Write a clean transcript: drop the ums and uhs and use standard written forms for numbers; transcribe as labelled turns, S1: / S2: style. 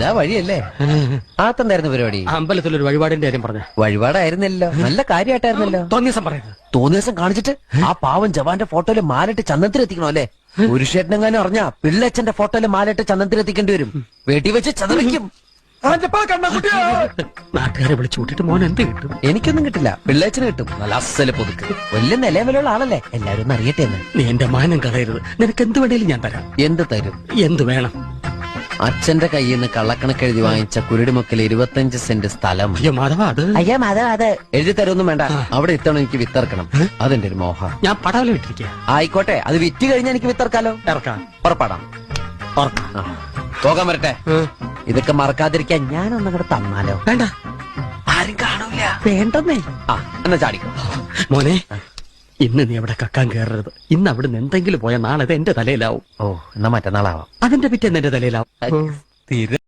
S1: ഇതാ വഴിയല്ലേ? ആത്തെന്തായിരുന്നു പരിപാടി?
S2: അമ്പലത്തിലൊരു വഴിപാടിന്റെ കാര്യം പറഞ്ഞ
S1: വഴിപാടായിരുന്നല്ലോ, നല്ല കാര്യമായിട്ടായിരുന്നല്ലോ.
S2: തോന്നിയ ദിവസം പറയുന്നത്.
S1: തോന്നിയ ദിവസം കാണിച്ചിട്ട് ആ പാവം ജവാന്റെ ഫോട്ടോയില് മാലിട്ട് ചന്ദനത്തിൽ എത്തിക്കണോ അല്ലേ? പുരുഷേട്ടനെങ്ങാനും അറിഞ്ഞാ പിള്ളേച്ചന്റെ ഫോട്ടോയില് മാലിട്ട് ചന്ദനത്തിൽ എത്തിക്കേണ്ടി വരും. വീട്ടിൽ വെച്ച് ചതറിക്കും.
S2: നാട്ടുകാരെ വിളിച്ചു കൂട്ടിട്ട് മോൻ എന്ത് കിട്ടും?
S1: എനിക്കൊന്നും കിട്ടില്ല, പിള്ളേച്ചന് കിട്ടും. നല്ല അസല് പുതുക്ക്. വലിയ നിലവിലുള്ള ആളല്ലേ, എല്ലാരും ഒന്ന് അറിയട്ടെ എന്ന്.
S2: നീ എന്റെ മാനം കളയരുത്. നിനക്ക് എന്ത് വേണേലും ഞാൻ തരാം.
S1: എന്ത് തരും?
S2: എന്ത് വേണം?
S1: അച്ഛന്റെ കയ്യിൽ നിന്ന് കള്ളക്കണക്ക് എഴുതി വാങ്ങിച്ച കുരുടിമുക്കിൽ 25 സെന്റ് സ്ഥലം.
S2: അയ്യോ മാധവ, അത്
S1: അയ്യോ മാധവ, അത് എഴുതി തരൊന്നും വേണ്ട. അവിടെ ഇത്തവണ എനിക്ക് വിത്തറക്കണം. അതെന്റെ ഒരു മോഹം.
S2: ഞാൻ പടവല വിട്ടിരിക്കുക.
S1: ആയിക്കോട്ടെ, അത് വിറ്റ് കഴിഞ്ഞാൽ എനിക്ക് വിത്തറക്കാലോ.
S2: ഇറക്കാം.
S1: പുറപ്പെടാം. പോകാൻ വരട്ടെ. ഇതൊക്കെ മറക്കാതിരിക്കാൻ ഞാനൊന്നും കൂടെ തന്നാലോ?
S2: വേണ്ട,
S1: ആരും കാണൂല.
S2: വേണ്ടെന്നേ.
S1: എന്നാ ചാടിക്കോ
S2: മോനെ. ഇന്ന് നീ അവിടെ കക്കാൻ കയറരുത്. ഇന്ന് അവിടുന്ന് എന്തെങ്കിലും പോയാൽ നാളെ അത് എന്റെ തലയിലാവും.
S1: ഓ, എന്നാ മറ്റന്നാളാവാം.
S2: അതിന്റെ പിറ്റേന്ന് എന്റെ തലയിലാവും.